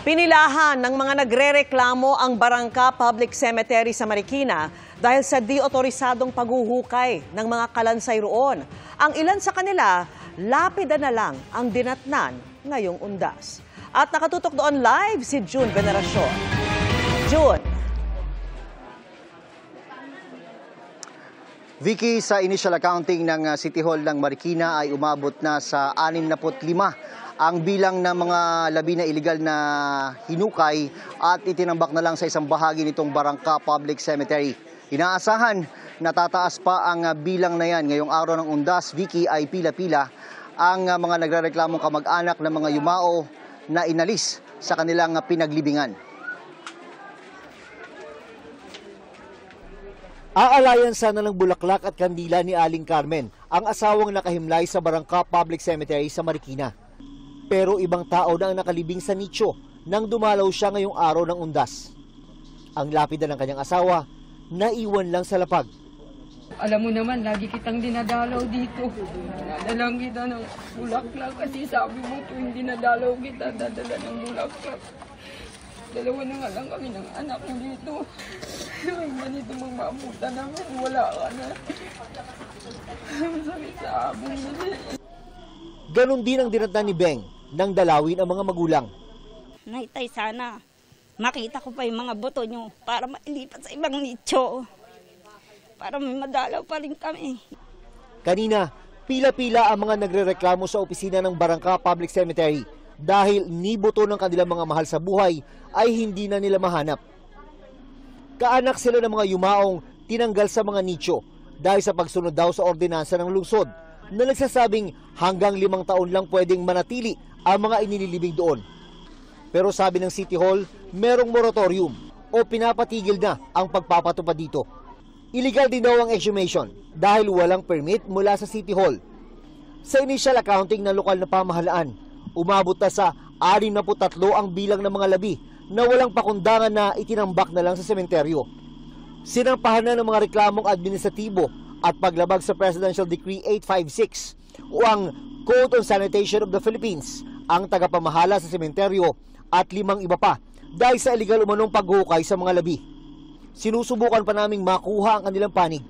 Pinilahan ng mga nagrereklamo ang Barangka Public Cemetery sa Marikina dahil sa di-otorisadong paghuhukay ng mga kalansay roon. Ang ilan sa kanila, lapida na lang ang dinatnan ngayong undas. At nakatutok doon live si June Veneracion. June. Vicky, sa initial accounting ng City Hall ng Marikina ay umabot na sa 65 ang bilang ng mga labi na iligal na hinukay at itinambak na lang sa isang bahagi nitong Barangka Public Cemetery. Inaasahan na tataas pa ang bilang na yan ngayong araw ng undas. Vicky, ay pila-pila ang mga nagrereklamong kamag-anak ng mga yumao na inalis sa kanilang pinaglibingan. Aalayan sana ng bulaklak at kandila ni Aling Carmen, ang asawang nakahimlay sa Barangka Public Cemetery sa Marikina. Pero ibang tao na ang nakalibing sa nicho nang dumalaw siya ngayong araw ng undas. Ang lapida ng kanyang asawa, naiwan lang sa lapag. Alam mo naman, lagi kitang dinadalaw dito. Dinadalang kita ng bulaklak kasi sabi mo tuwing dinadalaw kita, dadala ng bulaklak. Dalawa na nga lang kami ng anak mo dito. Ay, ganito magmabuta namin, wala ka na. Masakit sa abong nila. Ganon din ang dinatnan ni Beng nang dalawin ang mga magulang. Naitay, sana makita ko pa yung mga boto nyo para mailipat sa ibang nicho. Para may madalaw pa rin kami. Kanina, pila-pila ang mga nagrereklamo sa opisina ng Barangka Public Cemetery dahil ni boto ng kanilang mga mahal sa buhay ay hindi na nila mahanap. Kaanak sila ng mga yumaong tinanggal sa mga nicho dahil sa pagsunod daw sa ordinansa ng lungsod na nagsasabing hanggang 5 taon lang pwedeng manatili ang mga inililibing doon. Pero sabi ng City Hall, merong moratorium o pinapatigil na ang pagpapatupad dito. Illegal din daw ang exhumation dahil walang permit mula sa City Hall. Sa initial accounting ng lokal na pamahalaan, umabot na sa 63 ang bilang ng mga labi na walang pakundangan na itinambak na lang sa sementeryo. Sinampahan na ng mga reklamong administratibo at paglabag sa Presidential Decree 856 o ang Code on Sanitation of the Philippines ang tagapamahala sa sementeryo at 5 iba pa dahil sa illegal umanong paghukay sa mga labi. Sinusubukan pa naming makuha ang kanilang panig.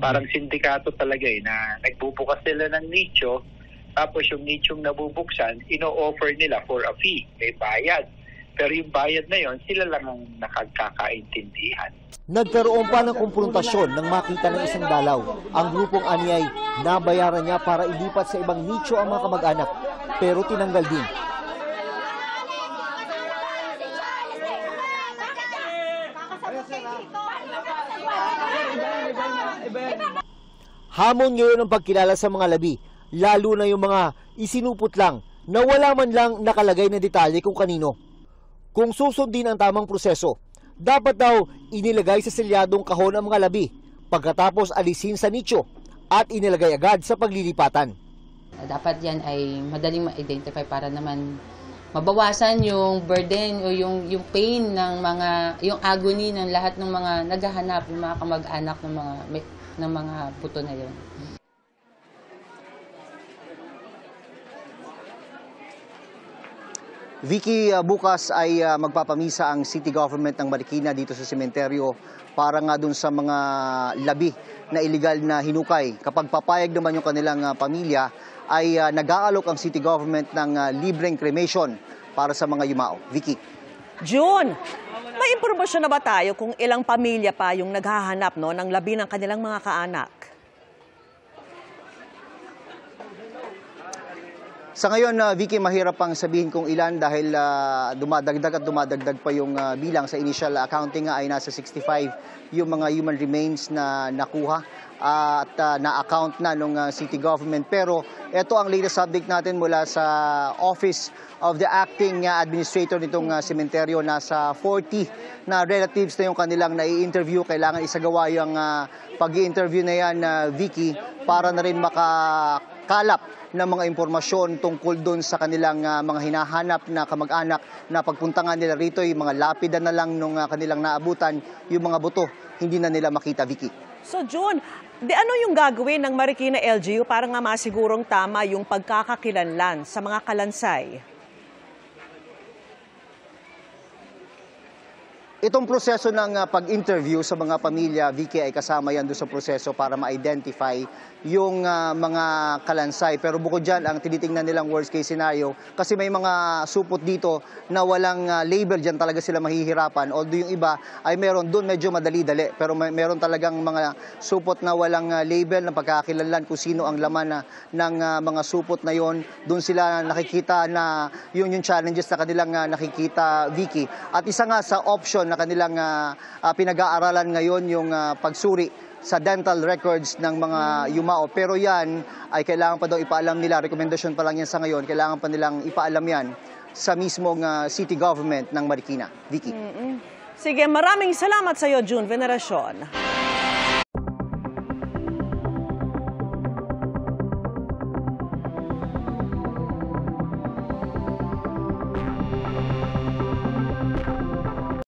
Parang sindikato talaga na nagbubukas sila ng nicho, tapos yung nichong nabubuksan, ino-offer nila for a fee, may bayad. Pero yung bayad na yon, sila lang ang nakagkakaintindihan. Nagkaroon pa ng kumprontasyon nang makita ng isang dalaw. Ang grupong anyay, nabayaran niya para ilipat sa ibang nicho ang mga kamag-anak, pero tinanggal din. Hamon ngayon ang pagkilala sa mga labi, lalo na yung mga isinupot lang na wala man lang nakalagay na detalye kung kanino. Kung susundin ang tamang proseso, dapat daw inilagay sa selyadong kahon ang mga labi pagkatapos alisin sa nicho at inilagay agad sa paglilipatan. Dapat yan ay madaling ma-identify para naman mabawasan yung burden o yung pain ng mga, yung agony ng lahat ng mga naghahanap, ng mga kamag-anak ng mga buto na yun. Vicky, bukas ay magpapamisa ang City Government ng Marikina dito sa sementeryo para nga dun sa mga labi na iligal na hinukay. Kapag papayag naman yung kanilang pamilya, ay nag-aalok ang City Government ng libreng cremation para sa mga yumao. Vicky. June, may impormasyon na ba tayo kung ilang pamilya pa yung naghahanap ng labi ng kanilang mga kaanak? Sa ngayon, Vicky, mahirap pang sabihin kung ilan dahil dumadagdag pa yung bilang. Sa initial accounting nga ay nasa 65 yung mga human remains na nakuha at na-account na ng city government. Pero ito ang latest update natin mula sa Office of the Acting Administrator nitong sementeryo. Nasa 40 na relatives na yung kanilang nai-interview. Kailangan isagawa yung pag-i-interview na yan, Vicky, para na rin makakalap ng mga impormasyon tungkol doon sa kanilang mga hinahanap na kamag-anak na pagpunta nga nila rito, yung mga lapida na lang nung kanilang naabutan, yung mga buto, hindi na nila makita, Vicky. So June, ano yung gagawin ng Marikina LGU para nga masigurong tama yung pagkakakilanlan sa mga kalansay? Itong proseso ng pag-interview sa mga pamilya, Vicky, ay kasama yan doon sa proseso para ma-identify yung mga kalansay. Pero bukod dyan, ang tinitingnan nilang worst case scenario, kasi may mga supot dito na walang label, dyan talaga sila mahihirapan. Although yung iba ay meron doon medyo madali-dali, pero meron talagang mga supot na walang label, na pagkakakilanlan kung sino ang laman ng mga supot na yon. Doon sila nakikita na yung challenges na kanilang nakikita, Vicky. At isa nga sa option na kanilang pinag-aaralan ngayon yung pagsuri sa dental records ng mga yumao. Pero yan ay kailangan pa daw ipaalam nila, rekomendasyon pa lang yan sa ngayon, kailangan pa nilang ipaalam yan sa mismong city government ng Marikina. Vicky. Sige, maraming salamat sa iyo, June Veneracion.